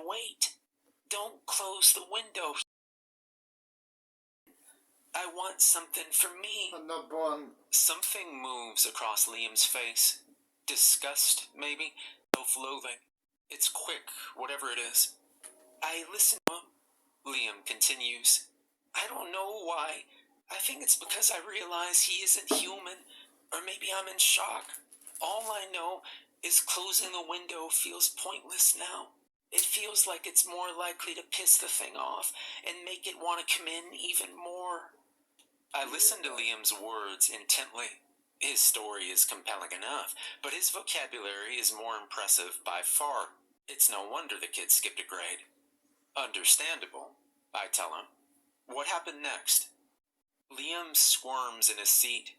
wait. Don't close the window. I want something for me. I'm not born. Something moves across Liam's face. Disgust, maybe? Self-loathing. It's quick, whatever it is. I listen to him. Liam continues. I don't know why. I think it's because I realize he isn't human. Or maybe I'm in shock. All I know is closing the window feels pointless now. It feels like it's more likely to piss the thing off and make it want to come in even more. I listen to Liam's words intently. His story is compelling enough, but his vocabulary is more impressive by far. It's no wonder the kid skipped a grade. Understandable, I tell him. What happened next? Liam squirms in his seat.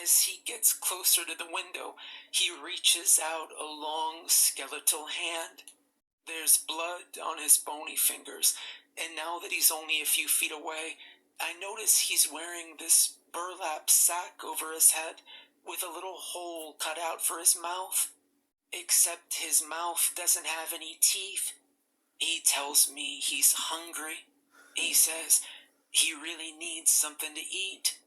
As he gets closer to the window, he reaches out a long skeletal hand. There's blood on his bony fingers, and now that he's only a few feet away, I notice he's wearing this burlap sack over his head with a little hole cut out for his mouth. Except his mouth doesn't have any teeth. He tells me he's hungry. He says he really needs something to eat.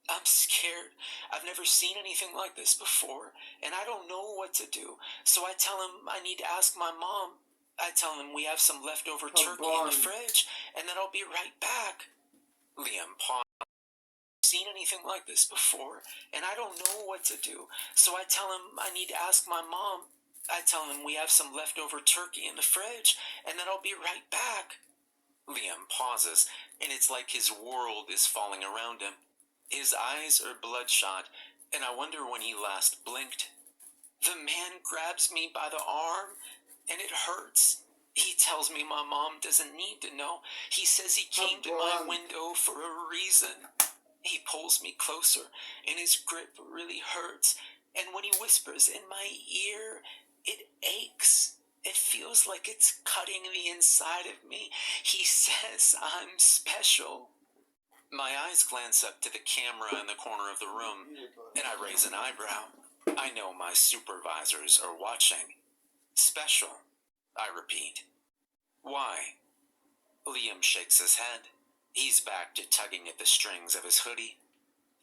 I'm scared. I've never seen anything like this before, and I don't know what to do. So I tell him I need to ask my mom. I tell him we have some leftover turkey in the fridge, and that I'll be right back. Liam paused. Seen anything like this before, and I don't know what to do. So I tell him I need to ask my mom. I tell him we have some leftover turkey in the fridge, and that I'll be right back. Liam pauses, and it's like his world is falling around him. His eyes are bloodshot, and I wonder when he last blinked. The man grabs me by the arm, and it hurts. He tells me my mom doesn't need to know. He says he came to my window for a reason. He pulls me closer, and his grip really hurts. And when he whispers in my ear, it aches. It feels like it's cutting the inside of me. He says I'm special. My eyes glance up to the camera in the corner of the room, and I raise an eyebrow. I know my supervisors are watching. Special, I repeat. Why? Liam shakes his head. He's back to tugging at the strings of his hoodie.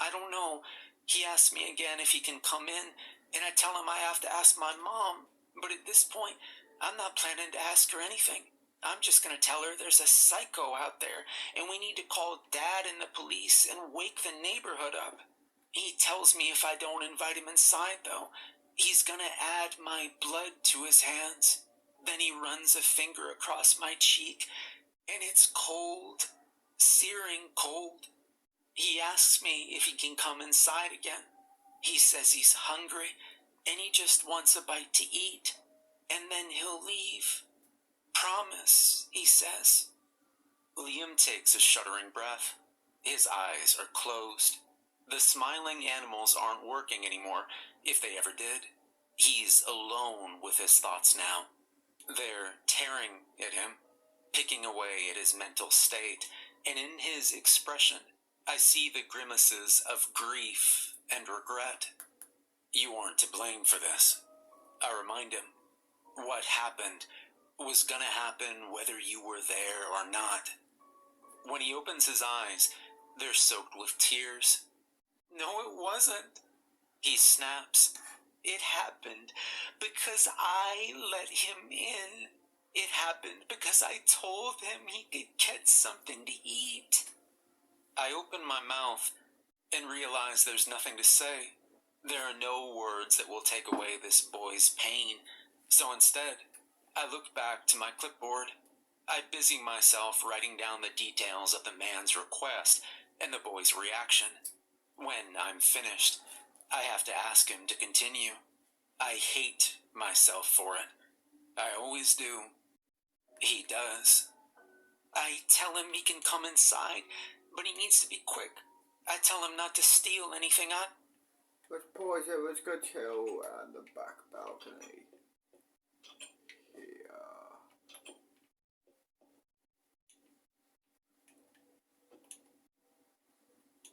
I don't know. He asks me again if he can come in, and I tell him I have to ask my mom. But at this point, I'm not planning to ask her anything. I'm just going to tell her there's a psycho out there, and we need to call Dad and the police and wake the neighborhood up. He tells me if I don't invite him inside, though, he's going to add my blood to his hands. Then he runs a finger across my cheek, and it's cold, searing cold. He asks me if he can come inside again. He says he's hungry, and he just wants a bite to eat, and then he'll leave. Promise, he says. Liam takes a shuddering breath. His eyes are closed. The smiling animals aren't working anymore, if they ever did. He's alone with his thoughts now. They're tearing at him, picking away at his mental state, and in his expression, I see the grimaces of grief and regret. You aren't to blame for this, I remind him. What happened was gonna happen whether you were there or not. When he opens his eyes, they're soaked with tears. No, it wasn't. He snaps. It happened because I let him in. It happened because I told him he could get something to eat. I open my mouth and realize there's nothing to say. There are no words that will take away this boy's pain. So instead, I look back to my clipboard. I busy myself writing down the details of the man's request and the boy's reaction. When I'm finished, I have to ask him to continue. I hate myself for it. I always do. He does. I tell him he can come inside, but he needs to be quick. I tell him not to steal anything. Let's pause it. Let's go chill on the back balcony.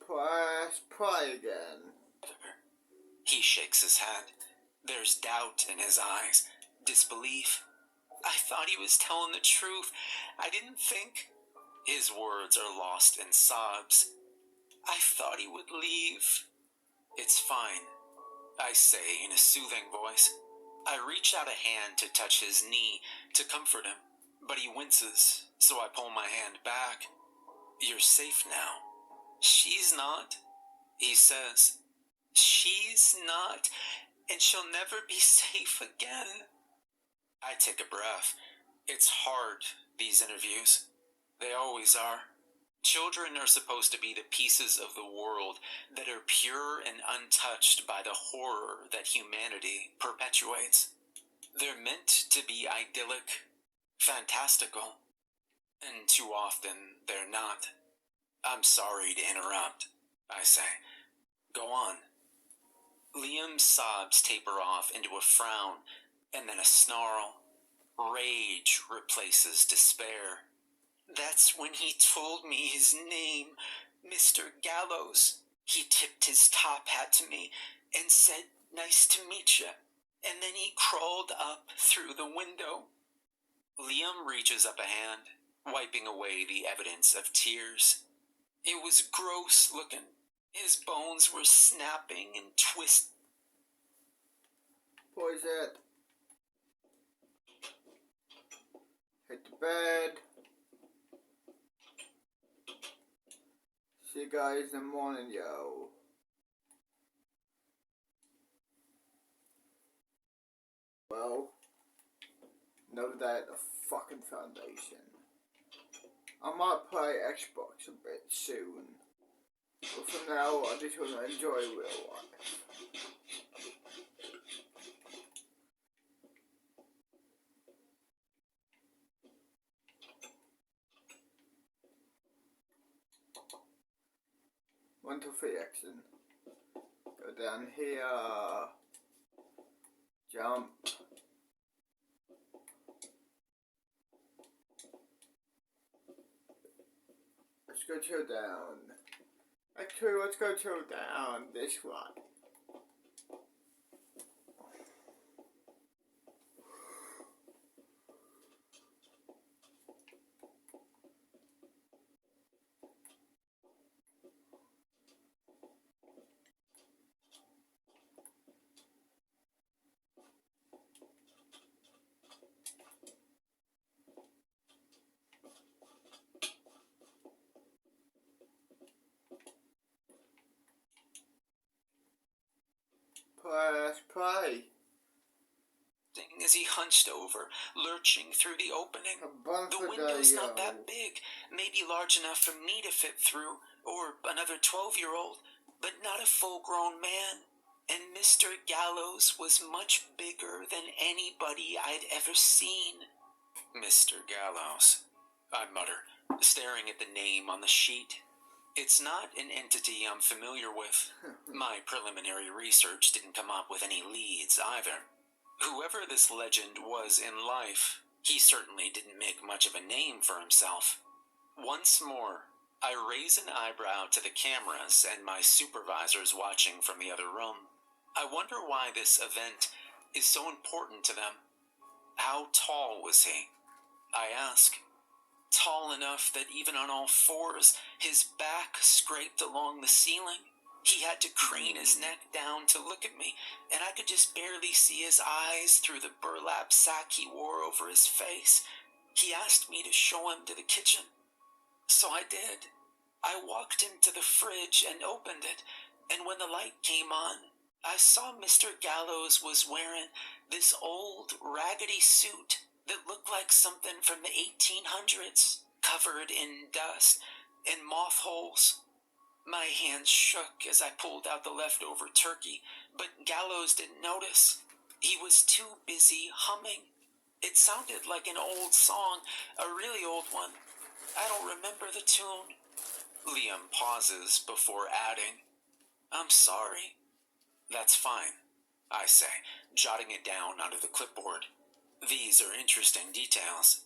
Press play again. He shakes his head. There's doubt in his eyes. Disbelief. I thought thought he was telling the truth. I didn't think. His words are lost in sobs. I thought he would leave. It's fine, I say in a soothing voice. I reach out a hand to touch his knee to comfort him, but he winces, so I pull my hand back. You're safe now. She's not, he says. She's not, and she'll never be safe again. I take a breath. It's hard, these interviews. They always are. Children are supposed to be the pieces of the world that are pure and untouched by the horror that humanity perpetuates. They're meant to be idyllic, fantastical, and too often they're not. I'm sorry to interrupt, I say. Go on. Liam's sobs taper off into a frown and then a snarl. Rage replaces despair. That's when he told me his name, Mr. Gallows. He tipped his top hat to me and said, "Nice to meet you." And then he crawled up through the window. Liam reaches up a hand, wiping away the evidence of tears. It was gross looking. His bones were snapping and twisting. Pause it. Hit the bed. See you guys in the morning, yo. Well, know that the fucking foundation. I might play Xbox a bit soon. But for now, I just want to enjoy real life. One, two, three, action. Go down here. Jump. Let's go chill down. Actually, let's go chill down this one. Press play. As he hunched over, lurching through the opening. The window's not that big, maybe large enough for me to fit through, or another 12-year-old, but not a full-grown man. And Mr. Gallows was much bigger than anybody I'd ever seen. Mr. Gallows, I mutter, staring at the name on the sheet. It's not an entity I'm familiar with. My preliminary research didn't come up with any leads either. Whoever this legend was in life, he certainly didn't make much of a name for himself. Once more, I raise an eyebrow to the cameras and my supervisors watching from the other room. I wonder why this event is so important to them. How tall was he? I ask. Tall enough that even on all fours, his back scraped along the ceiling. He had to crane his neck down to look at me, and I could just barely see his eyes through the burlap sack he wore over his face. He asked me to show him to the kitchen. So I did. I walked him to the fridge and opened it, and when the light came on, I saw Mr. Gallows was wearing this old, raggedy suit that looked like something from the 1800s, covered in dust and moth holes. My hands shook as I pulled out the leftover turkey, but Gallows didn't notice. He was too busy humming. It sounded like an old song, a really old one. I don't remember the tune. Liam pauses before adding, I'm sorry. That's fine, I say, jotting it down onto the clipboard. These are interesting details.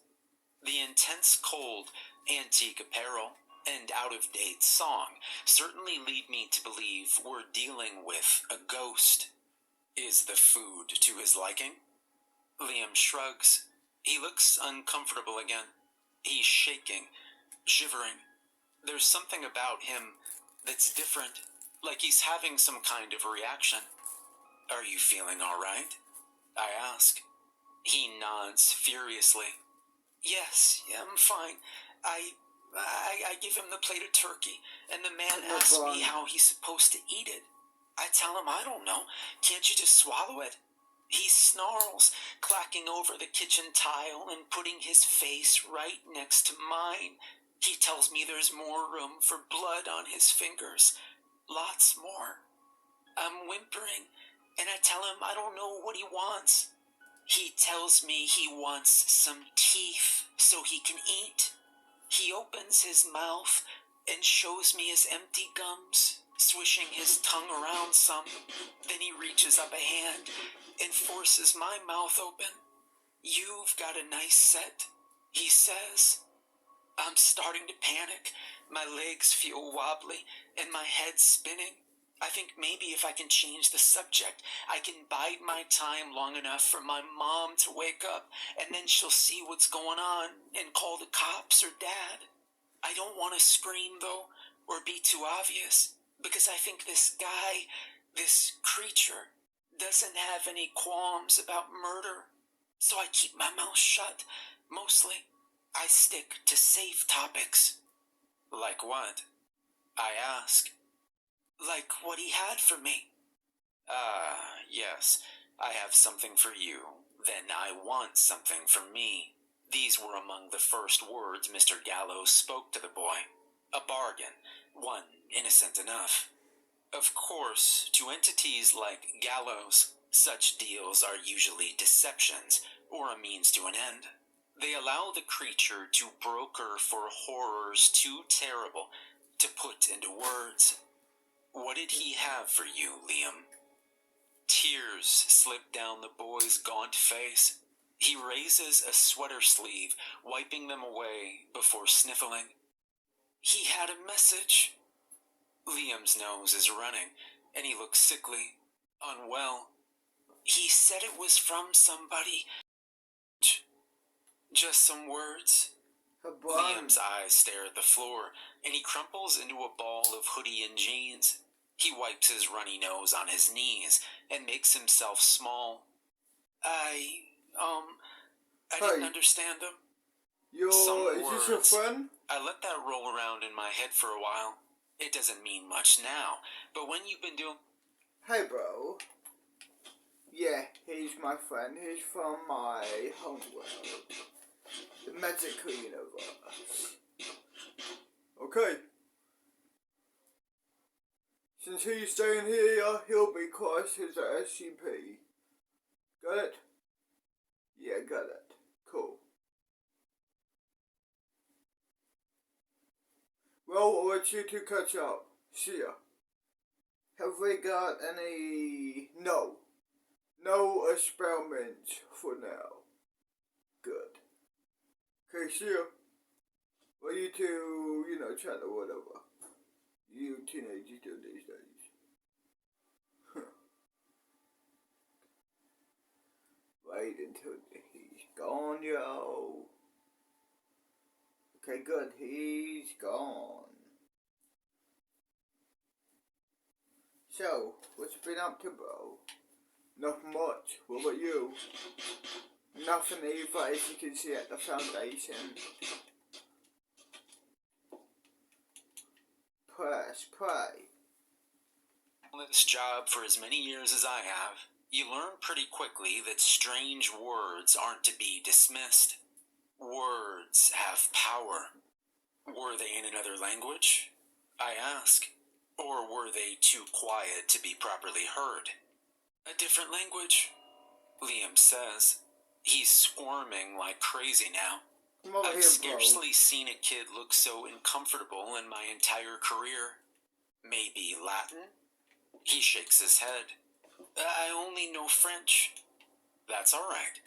The intense cold, antique apparel, and out-of-date song certainly lead me to believe we're dealing with a ghost. Is the food to his liking? Liam shrugs. He looks uncomfortable again. He's shaking, shivering. There's something about him that's different, like he's having some kind of reaction. Are you feeling all right? I ask. He nods furiously. Yes, I'm fine. I give him the plate of turkey, and the man asks me how he's supposed to eat it. I tell him I don't know. Can't you just swallow it? He snarls, clacking over the kitchen tile and putting his face right next to mine. He tells me there's more room for blood on his fingers. Lots more. I'm whimpering, and I tell him I don't know what he wants. He tells me he wants some teeth so he can eat. He opens his mouth and shows me his empty gums, swishing his tongue around some. Then he reaches up a hand and forces my mouth open. You've got a nice set, he says. I'm starting to panic. My legs feel wobbly and my head's spinning. I think maybe if I can change the subject, I can bide my time long enough for my mom to wake up, and then she'll see what's going on and call the cops or Dad. I don't want to scream, though, or be too obvious, because I think this guy, this creature, doesn't have any qualms about murder. So I keep my mouth shut, mostly. I stick to safe topics. Like what? I ask. Like what he had for me. Yes, I have something for you. Then I want something from me. These were among the first words Mr. Gallows spoke to the boy. A bargain, one innocent enough. Of course, to entities like Gallows, such deals are usually deceptions, or a means to an end. They allow the creature to broker for horrors too terrible to put into words. What did he have for you, Liam? Tears slip down the boy's gaunt face. He raises a sweater sleeve, wiping them away before sniffling. He had a message. Liam's nose is running, and he looks sickly, unwell. He said it was from somebody. Just some words. Liam's eyes stare at the floor, and he crumples into a ball of hoodie and jeans. He wipes his runny nose on his knees and makes himself small. I didn't understand him. Is this your friend? I let that roll around in my head for a while. It doesn't mean much now, but when you've been doing... Hey, bro. Yeah, he's my friend. He's from my homeworld. The magical universe. Okay. Since he's staying here, he'll be classed as a SCP. Got it? Yeah, got it. Cool. Well, I'll let you two catch up. See ya. Have we got any... No experiments for now. Good. Okay, see ya. Well, you two, chat or whatever. You teenagers do these days. Wait until he's gone, yo. Okay, good. He's gone. So, what you been up to, bro? Nothing much. What about you? Nothing either, as you can see at the foundation. Press play. This job for as many years as I have, you learn pretty quickly that strange words aren't to be dismissed. Words have power. Were they in another language? I ask. Or were they too quiet to be properly heard? A different language, Liam says. He's squirming like crazy now. I've scarcely seen a kid look so uncomfortable in my entire career. Maybe Latin? He shakes his head. I only know French. That's all right.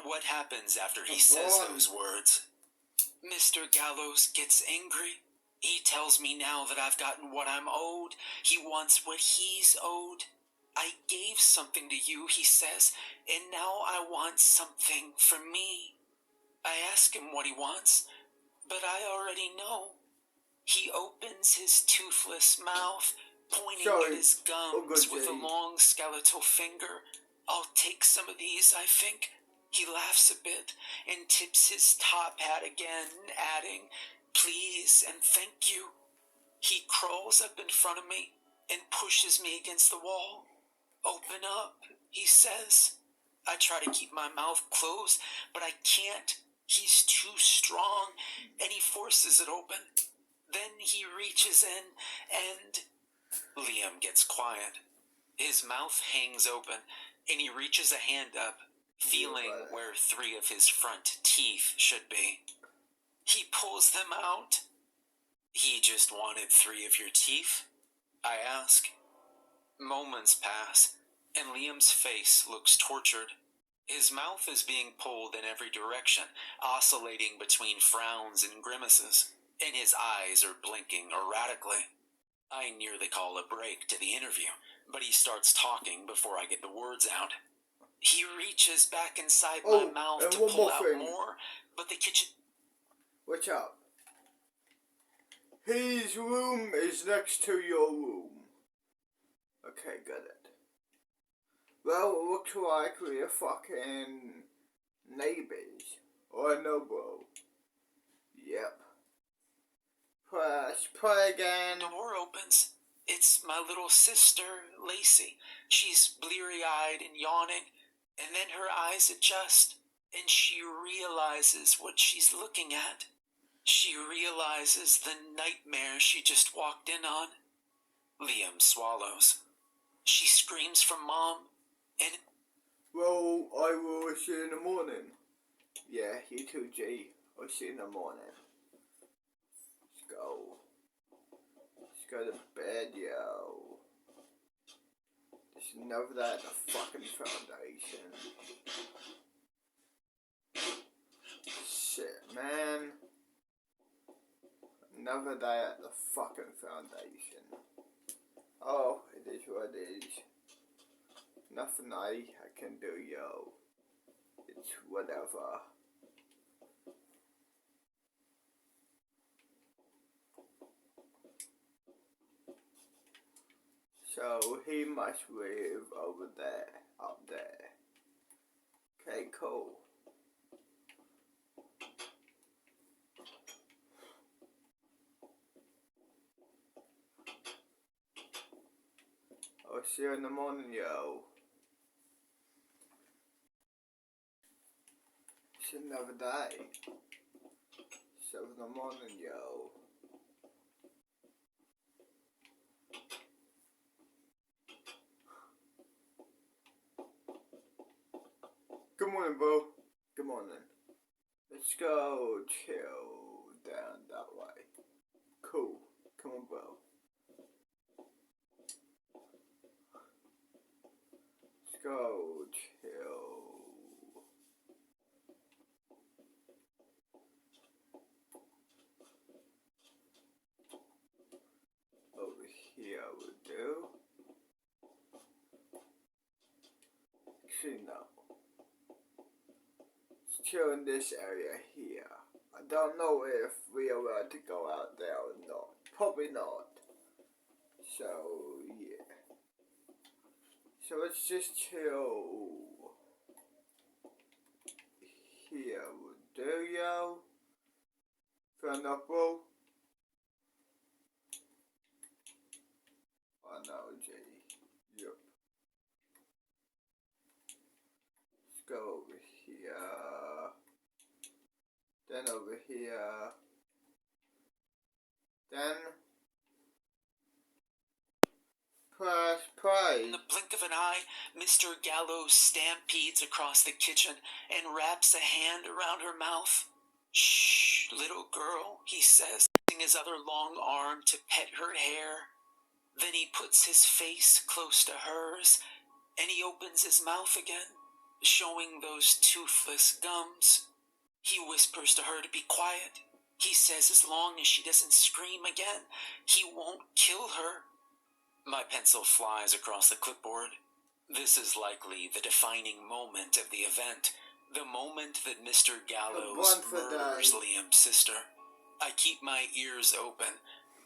What happens after he says those words? Mr. Gallows gets angry. He tells me now that I've gotten what I'm owed. He wants what he's owed. I gave something to you, he says, and now I want something for me. ask him what he wants, but I already know. He opens his toothless mouth, pointing at his gums with a long skeletal finger. I'll take some of these, I think. He laughs a bit and tips his top hat again, adding, please and thank you. He crawls up in front of me and pushes me against the wall. Open up, he says. I try to keep my mouth closed, but I can't. He's too strong, and he forces it open. Then he reaches in, and Liam gets quiet. His mouth hangs open, and he reaches a hand up, feeling where 3 of his front teeth should be. He pulls them out. He just wanted 3 of your teeth? I ask. Moments pass, and Liam's face looks tortured. His mouth is being pulled in every direction, oscillating between frowns and grimaces, and his eyes are blinking erratically. I nearly call a break to the interview, but he starts talking before I get the words out. He reaches back inside my mouth to pull out more, but the kitchen... Watch out. His room is next to your room. Okay, got it. Well, it looks like we're fucking neighbors. Or no, bro. Yep. Press play again. The door opens. It's my little sister, Lacey. She's bleary-eyed and yawning, and then her eyes adjust, and she realizes what she's looking at. She realizes the nightmare she just walked in on. Liam swallows. She screams for Mom, and... Well, I will see you in the morning. Yeah, you too, G. I'll see you in the morning. Let's go. Let's go to bed, yo. Just enough of that in the fucking foundation. Shit, man. Enough of that at the fucking foundation. Oh, it is what it is. Nothing I can do, yo. It's whatever. So he must live over there, up there. Okay, cool. I'll see you in the morning, yo. It's another day. 7 in the morning, yo. Good morning, bro. Good morning. Let's go chill down that way. Cool. Come on, bro. Let's go chill. Over here will do. Actually, no. Let's chill in this area here. I don't know if we are allowed to go out there or not. Probably not. So, yeah. So let's just chill here will do, yo. Fair enough, bro. Oh no, G. Yep. Let's go over here. Then over here. Then press play. In the blink of an eye, Mr. Gallows stampedes across the kitchen and wraps a hand around her mouth. Shh, little girl, he says, using his other long arm to pet her hair. Then he puts his face close to hers, and he opens his mouth again, showing those toothless gums. He whispers to her to be quiet. He says as long as she doesn't scream again, he won't kill her. My pencil flies across the clipboard. This is likely the defining moment of the event. The moment that Mr. A Gallows blunt for murders day. Liam's sister, I keep my ears open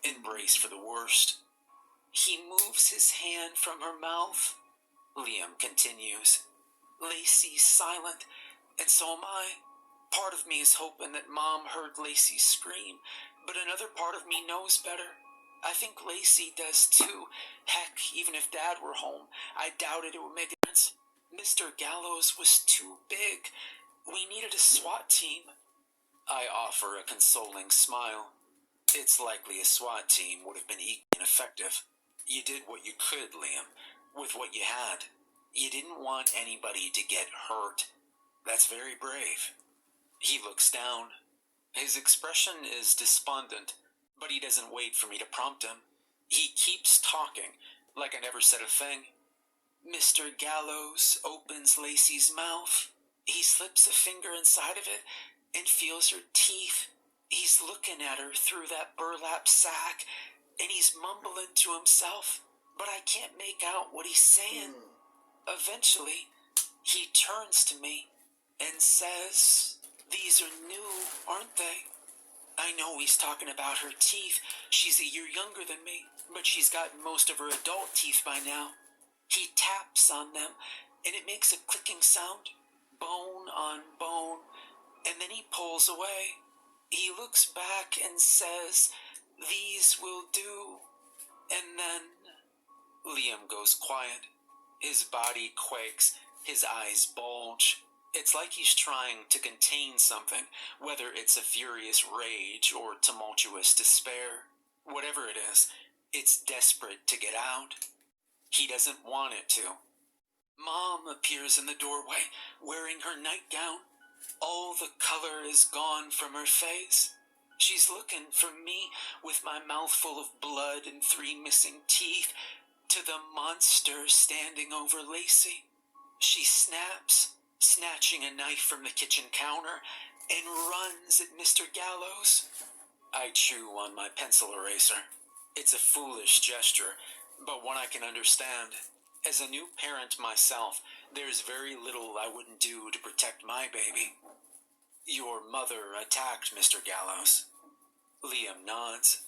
and brace for the worst. He moves his hand from her mouth. Liam continues. Lacey's silent, and so am I. Part of me is hoping that Mom heard Lacey scream, but another part of me knows better. I think Lacey does too. Heck, even if Dad were home, I doubted it would make a difference. Mr. Gallows was too big. We needed a SWAT team. I offer a consoling smile. It's likely a SWAT team would have been equally ineffective. You did what you could, Liam, with what you had. You didn't want anybody to get hurt. That's very brave. He looks down. His expression is despondent, but he doesn't wait for me to prompt him. He keeps talking, like I never said a thing. Mr. Gallows opens Lacey's mouth. He slips a finger inside of it and feels her teeth. He's looking at her through that burlap sack, and he's mumbling to himself, but I can't make out what he's saying. Eventually, he turns to me and says, "These are new, aren't they?" I know he's talking about her teeth. She's a year younger than me, but she's gotten most of her adult teeth by now. He taps on them, and it makes a clicking sound, bone on bone, and then he pulls away. He looks back and says, "These will do." And then Liam goes quiet. His body quakes, his eyes bulge. It's like he's trying to contain something, whether it's a furious rage or tumultuous despair. Whatever it is, it's desperate to get out. He doesn't want it to. Mom appears in the doorway, wearing her nightgown. All the color is gone from her face. She's looking from me with my mouth full of blood and 3 missing teeth to the monster standing over Lacey. She snaps, snatching a knife from the kitchen counter, and runs at Mr. Gallows. I chew on my pencil eraser. It's a foolish gesture, but one I can understand. As a new parent myself, there's very little I wouldn't do to protect my baby. Your mother attacked Mr. Gallows. Liam nods.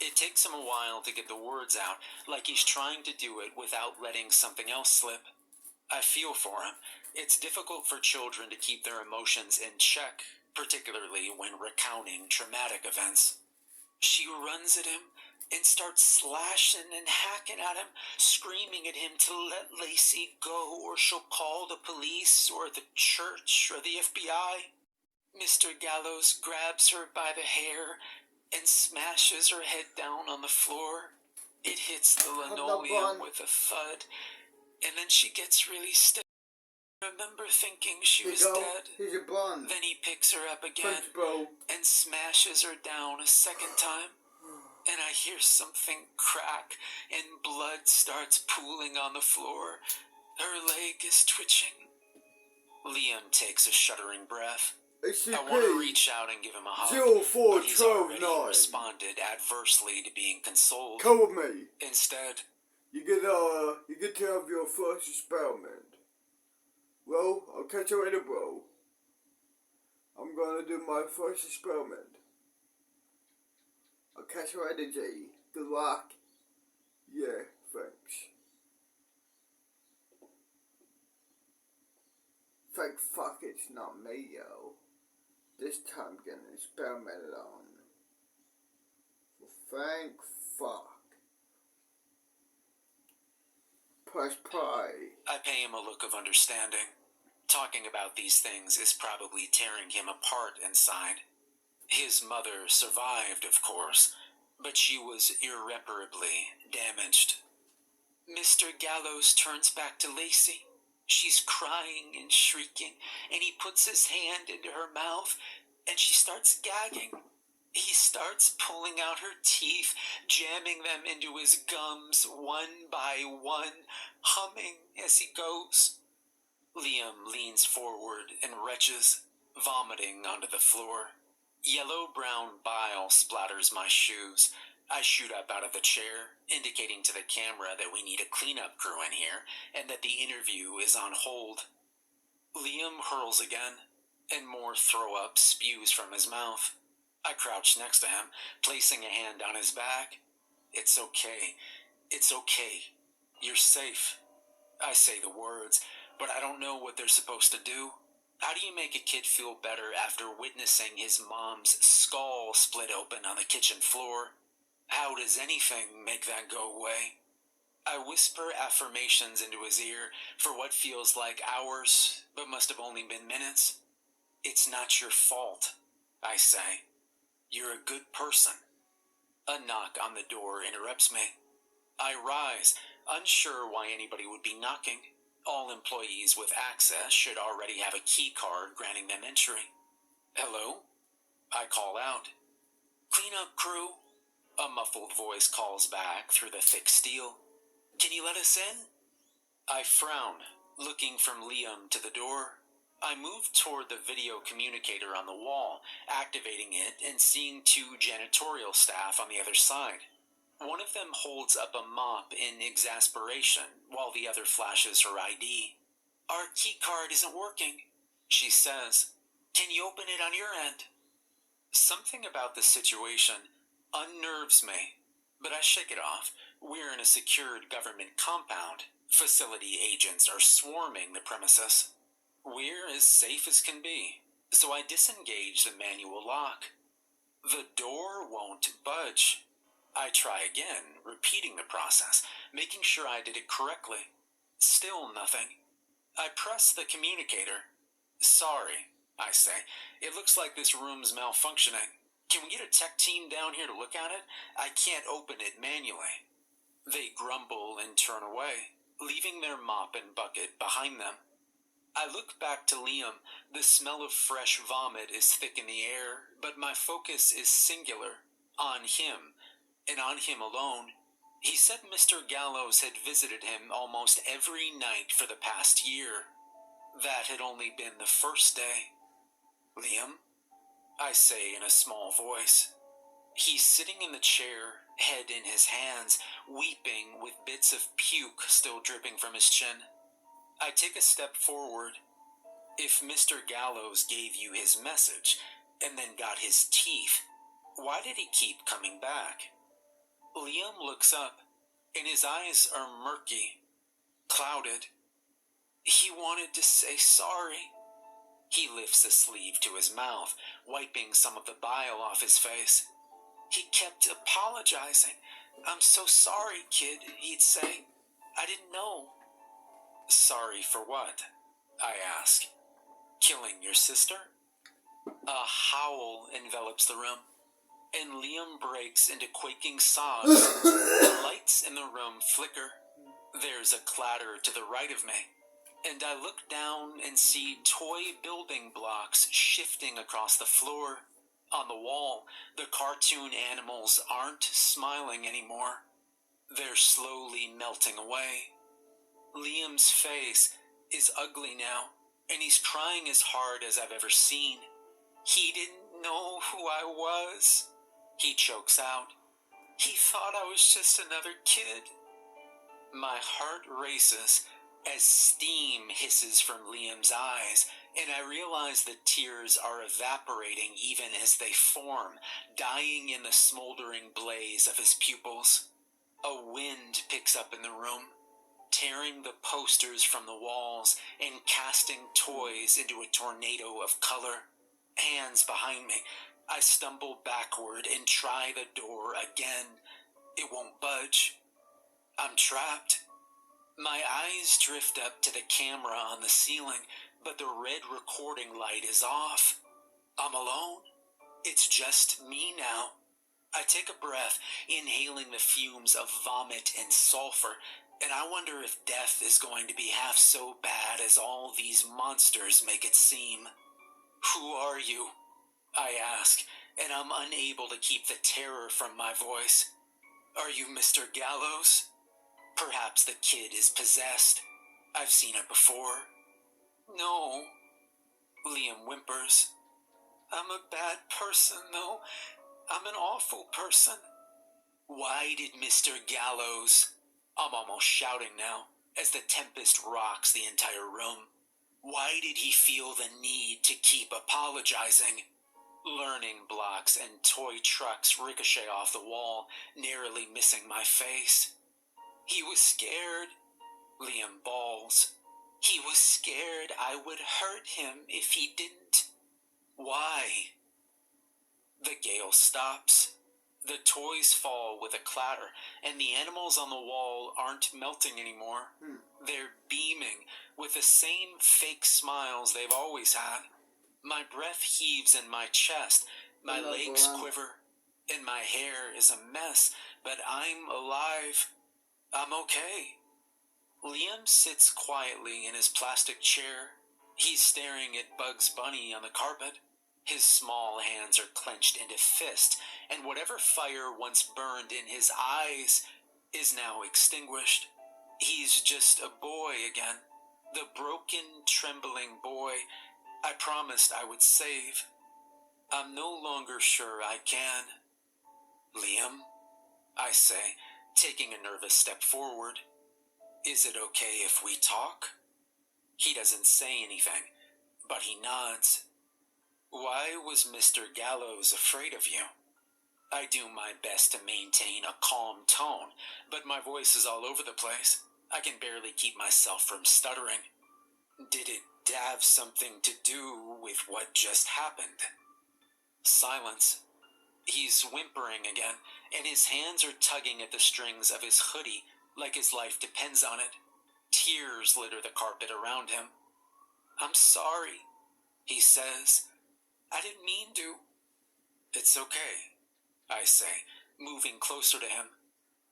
It takes him a while to get the words out, like he's trying to do it without letting something else slip. I feel for him. It's difficult for children to keep their emotions in check, particularly when recounting traumatic events. She runs at him and starts slashing and hacking at him, screaming at him to let Lacey go or she'll call the police or the church or the FBI. Mr. Gallows grabs her by the hair and smashes her head down on the floor. It hits the linoleum with a thud, and then she gets really stiff. I remember thinking she was dead. Here's your bun. Then he picks her up again Thanks, bro. and smashes her down a second time. And I hear something crack, and blood starts pooling on the floor. Her leg is twitching. Liam takes a shuddering breath. I want to reach out and give him a hug, but he's already responded adversely to being consoled. Come with me. Instead, you get to have your first experiment. Well, I'll catch you later, bro. I'm gonna do my first experiment. I'll catch you later, G. Good luck. Yeah, thanks. Thank fuck it's not me, yo. This time getting experimented on. Well, thank fuck. Press play. I pay him a look of understanding. Talking about these things is probably tearing him apart inside. His mother survived, of course, but she was irreparably damaged. Mr. Gallows turns back to Lacey. She's crying and shrieking, and he puts his hand into her mouth, and she starts gagging. He starts pulling out her teeth, jamming them into his gums one by one, humming as he goes. Liam leans forward and retches, vomiting onto the floor. Yellow-brown bile splatters my shoes. I shoot up out of the chair, indicating to the camera that we need a cleanup crew in here and that the interview is on hold. Liam hurls again, and more throw-up spews from his mouth. I crouch next to him, placing a hand on his back. It's okay. It's okay. You're safe. I say the words, but I don't know what they're supposed to do. How do you make a kid feel better after witnessing his mom's skull split open on the kitchen floor? How does anything make that go away? I whisper affirmations into his ear for what feels like hours, but must have only been minutes. It's not your fault, I say. You're a good person. A knock on the door interrupts me. I rise, unsure why anybody would be knocking. All employees with access should already have a key card granting them entry. Hello? I call out. Clean up, crew. A muffled voice calls back through the thick steel. Can you let us in? I frown, looking from Liam to the door. I move toward the video communicator on the wall, activating it and seeing two janitorial staff on the other side. One of them holds up a mop in exasperation, while the other flashes her ID. Our key card isn't working, she says. Can you open it on your end? Something about the situation unnerves me, but I shake it off. We're in a secured government compound. Facility agents are swarming the premises. We're as safe as can be, so I disengage the manual lock. The door won't budge. I try again, repeating the process, making sure I did it correctly. Still nothing. I press the communicator. Sorry, I say. It looks like this room's malfunctioning. Can we get a tech team down here to look at it? I can't open it manually. They grumble and turn away, leaving their mop and bucket behind them. I look back to Liam. The smell of fresh vomit is thick in the air, but my focus is singular, on him, and on him alone. He said Mr. Gallows had visited him almost every night for the past year. That had only been the first day. Liam? I say in a small voice. He's sitting in the chair, head in his hands, weeping with bits of puke still dripping from his chin. I take a step forward. If Mr. Gallows gave you his message, and then got his teeth, why did he keep coming back? Liam looks up, and his eyes are murky, clouded. He wanted to say sorry. He lifts a sleeve to his mouth, wiping some of the bile off his face. He kept apologizing. I'm so sorry, kid, he'd say. I didn't know. Sorry for what? I ask. Killing your sister? A howl envelops the room, and Liam breaks into quaking sobs. The lights in the room flicker. There's a clatter to the right of me, and I look down and see toy building blocks shifting across the floor. On the wall, the cartoon animals aren't smiling anymore. They're slowly melting away. Liam's face is ugly now, and he's crying as hard as I've ever seen. He didn't know who I was, he chokes out. He thought I was just another kid. My heart races as steam hisses from Liam's eyes, and I realize the tears are evaporating even as they form, dying in the smoldering blaze of his pupils. A wind picks up in the room, tearing the posters from the walls and casting toys into a tornado of color. Hands behind me, I stumble backward and try the door again. It won't budge. I'm trapped. My eyes drift up to the camera on the ceiling, but the red recording light is off. I'm alone. It's just me now. I take a breath, inhaling the fumes of vomit and sulfur, and I wonder if death is going to be half so bad as all these monsters make it seem. Who are you? I ask, and I'm unable to keep the terror from my voice. Are you Mr. Gallows? Perhaps the kid is possessed. I've seen it before. No, Liam whimpers. I'm a bad person, though. I'm an awful person. Why did Mr. Gallows... I'm almost shouting now, as the tempest rocks the entire room. Why did he feel the need to keep apologizing? Learning blocks and toy trucks ricochet off the wall, narrowly missing my face. He was scared. Liam bawls. He was scared I would hurt him if he didn't. Why? The gale stops. The toys fall with a clatter, and the animals on the wall aren't melting anymore. They're beaming with the same fake smiles they've always had. My breath heaves in my chest, my legs quiver, and my hair is a mess, but I'm alive. I'm okay. Liam sits quietly in his plastic chair. He's staring at Bugs Bunny on the carpet. His small hands are clenched into fists, and whatever fire once burned in his eyes is now extinguished. He's just a boy again. The broken, trembling boy I promised I would save. I'm no longer sure I can. Liam, I say, taking a nervous step forward. Is it okay if we talk? He doesn't say anything, but he nods. Why was Mr. Gallows afraid of you? I do my best to maintain a calm tone, but my voice is all over the place. I can barely keep myself from stuttering. Did it have something to do with what just happened? Silence. He's whimpering again, and his hands are tugging at the strings of his hoodie like his life depends on it. Tears litter the carpet around him. I'm sorry, he says. I didn't mean to. It's okay, I say, moving closer to him.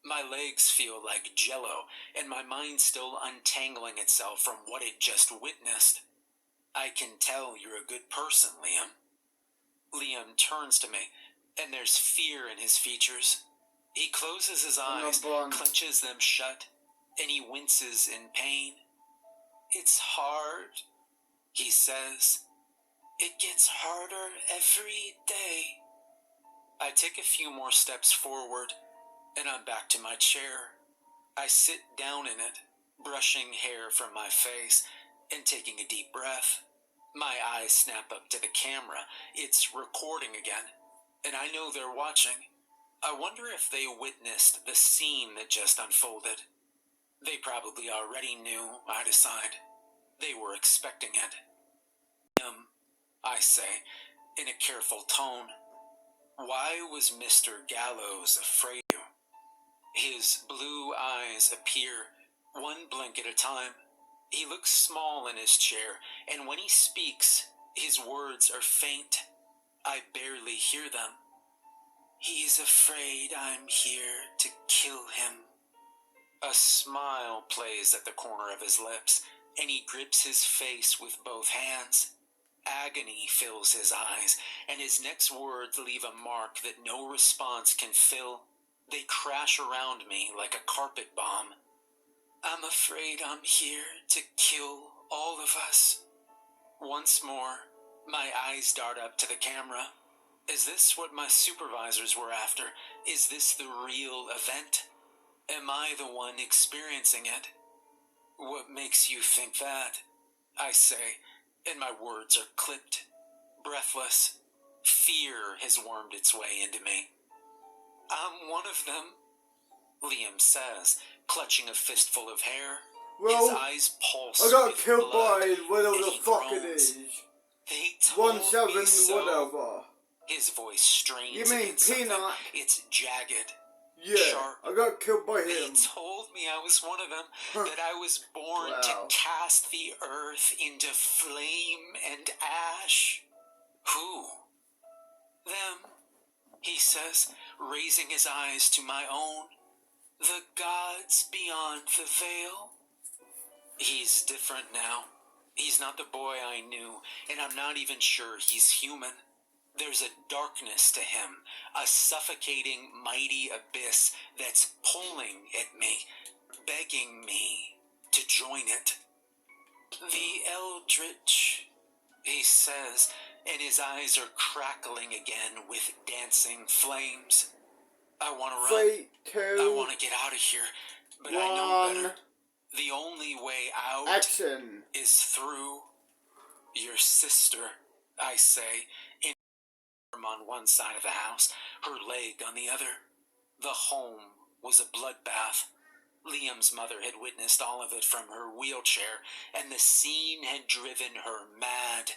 My legs feel like jello, and my mind still untangling itself from what it just witnessed. I can tell you're a good person, Liam. Liam turns to me, and there's fear in his features. He closes his eyes, clenches them shut, and he winces in pain. It's hard, he says. It gets harder every day. I take a few more steps forward, and I'm back to my chair. I sit down in it, brushing hair from my face and taking a deep breath. My eyes snap up to the camera. It's recording again, and I know they're watching. I wonder if they witnessed the scene that just unfolded. They probably already knew, I decide. They were expecting it. I say, in a careful tone. Why was Mr. Gallows afraid of you? His blue eyes appear, one blink at a time. He looks small in his chair, and when he speaks, his words are faint. I barely hear them. He's afraid I'm here to kill him. A smile plays at the corner of his lips, and he grips his face with both hands. Agony fills his eyes, and his next words leave a mark that no response can fill. They crash around me like a carpet bomb. I'm afraid I'm here to kill all of us. Once more, my eyes dart up to the camera. Is this what my supervisors were after? Is this the real event? Am I the one experiencing it? What makes you think that? I say, and my words are clipped, breathless. Fear has wormed its way into me. I'm one of them, Liam says, clutching a fistful of hair. Well, his eyes pulse I got with killed blood, by whatever and the he fuck groans. it is. They told 17 me so. whatever. His voice strains You mean against something. Peanut? It's jagged. Yeah, Sharp. I got killed by They him. told me I was one of them, that I was born Wow. to cast the earth into flame and ash. Who? Them, he says, raising his eyes to my own. The gods beyond the veil. He's different now. He's not the boy I knew, and I'm not even sure he's human. There's a darkness to him, a suffocating, mighty abyss that's pulling at me, begging me to join it. The Eldritch, he says, and his eyes are crackling again with dancing flames. I want to run. 3, 2, I want to get out of here, but I know better. The only way out action. is through. Your sister, I say, in arm on one side of the house, her leg on the other. The home was a bloodbath. Liam's mother had witnessed all of it from her wheelchair, and the scene had driven her mad.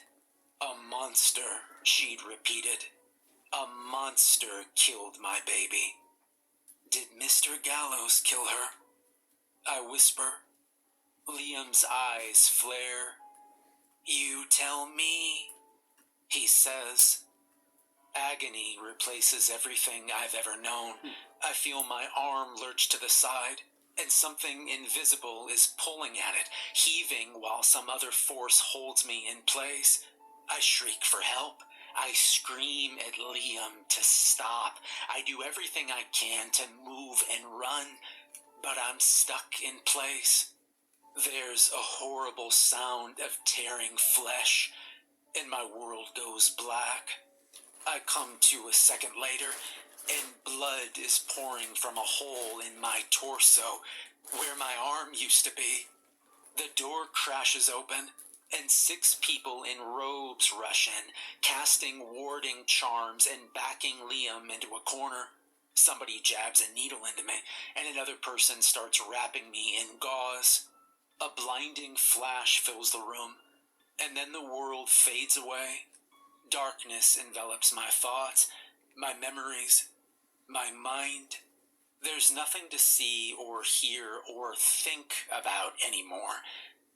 A monster, she'd repeated. A monster killed my baby. Did Mr. Gallows kill her? I whisper. Liam's eyes flare. You tell me, he says. Agony replaces everything I've ever known. I feel my arm lurch to the side, and something invisible is pulling at it, heaving while some other force holds me in place. I shriek for help. I scream at Liam to stop. I do everything I can to move and run, but I'm stuck in place. There's a horrible sound of tearing flesh, and my world goes black. I come to a second later, and blood is pouring from a hole in my torso, where my arm used to be. The door crashes open, and 6 people in robes rush in, casting warding charms and backing Liam into a corner. Somebody jabs a needle into me, and another person starts wrapping me in gauze. A blinding flash fills the room, and then the world fades away. Darkness envelops my thoughts, my memories, my mind. There's nothing to see or hear or think about anymore.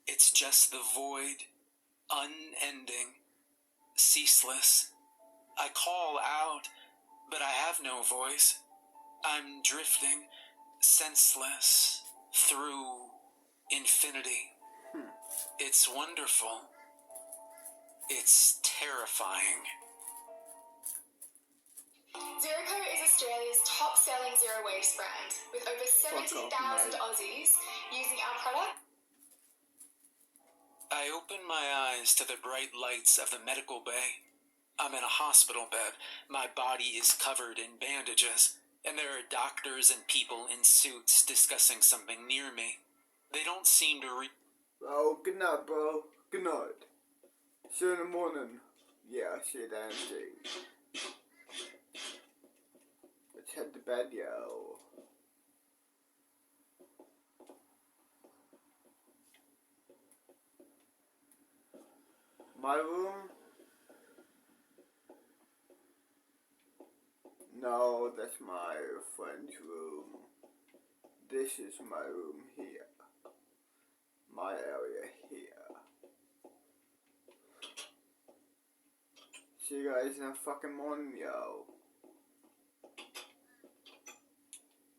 It's just the void, unending, ceaseless. I call out, but I have no voice. I'm drifting, senseless, through infinity. It's wonderful. It's terrifying. Zeroco is Australia's top-selling zero-waste brand, with over 70,000 Aussies using our product. I open my eyes to the bright lights of the medical bay. I'm in a hospital bed. My body is covered in bandages, and there are doctors and people in suits discussing something near me. They don't seem to Oh, good night, bro. Good night. See you in the morning. Yeah, shit, Angie. Let's head to bed, yo. My room? No, that's my friend's room. This is my room here. My area here. See you guys in the fucking morning, yo.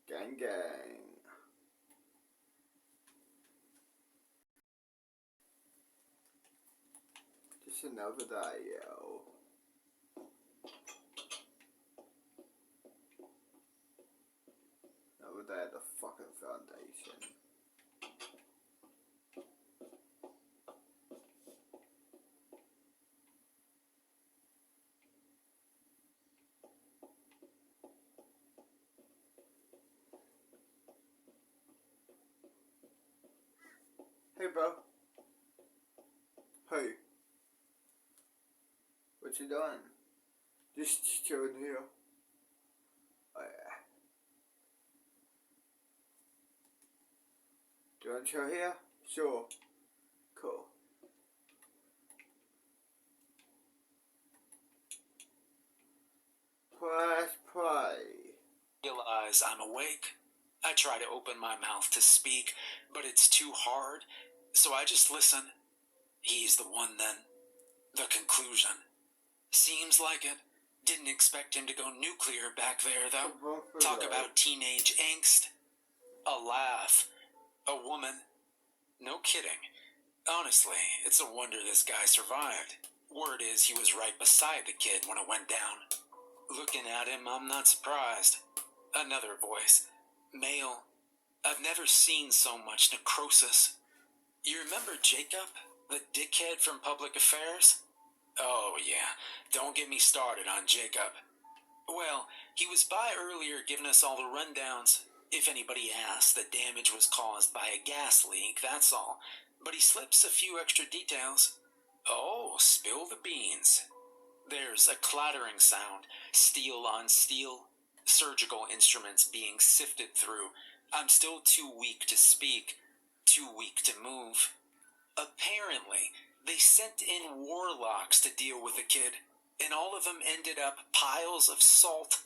Gang gang. Just another day, yo. Another day at the fucking foundation. Hey, bro. Hey. What you doing? Just chilling here. Oh, yeah. Do you want to chill here? Sure. Cool. Press play. realize I'm awake. I try to open my mouth to speak, but it's too hard, so I just listen. He's the one then. The conclusion. Seems like it. Didn't expect him to go nuclear back there, though. Talk about teenage angst. A laugh. A woman. No kidding. Honestly, it's a wonder this guy survived. Word is he was right beside the kid when it went down. Looking at him, I'm not surprised. Another voice. Male. I've never seen so much necrosis. You remember Jacob? The dickhead from Public Affairs? Oh, yeah. Don't get me started on Jacob. Well, he was by earlier giving us all the rundowns. If anybody asks, the damage was caused by a gas leak, that's all. But he slips a few extra details. Oh, spill the beans. There's a clattering sound, steel on steel, surgical instruments being sifted through. I'm still too weak to speak, too weak to move. Apparently, they sent in warlocks to deal with the kid, and all of them ended up piles of salt.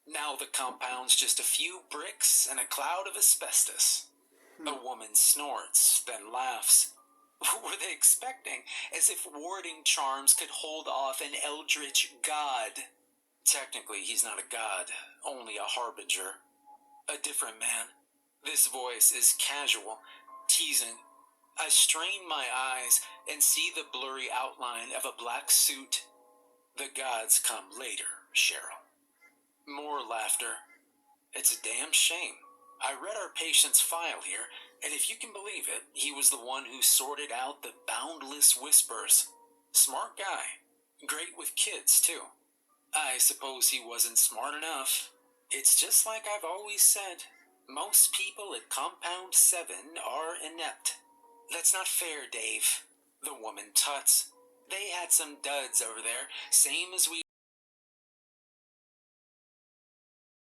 Now the compound's just a few bricks and a cloud of asbestos. A woman snorts, then laughs. What were they expecting? As if warding charms could hold off an eldritch god. Technically, he's not a god, only a harbinger. A different man. This voice is casual, teasing. I strain my eyes and see the blurry outline of a black suit. The gods come later, Cheryl. More laughter. It's a damn shame. I read our patient's file here, and if you can believe it, he was the one who sorted out the boundless whispers. Smart guy. Great with kids, too. I suppose he wasn't smart enough. It's just like I've always said. Most people at Compound 7 are inept. That's not fair, Dave. The woman tuts. They had some duds over there, same as we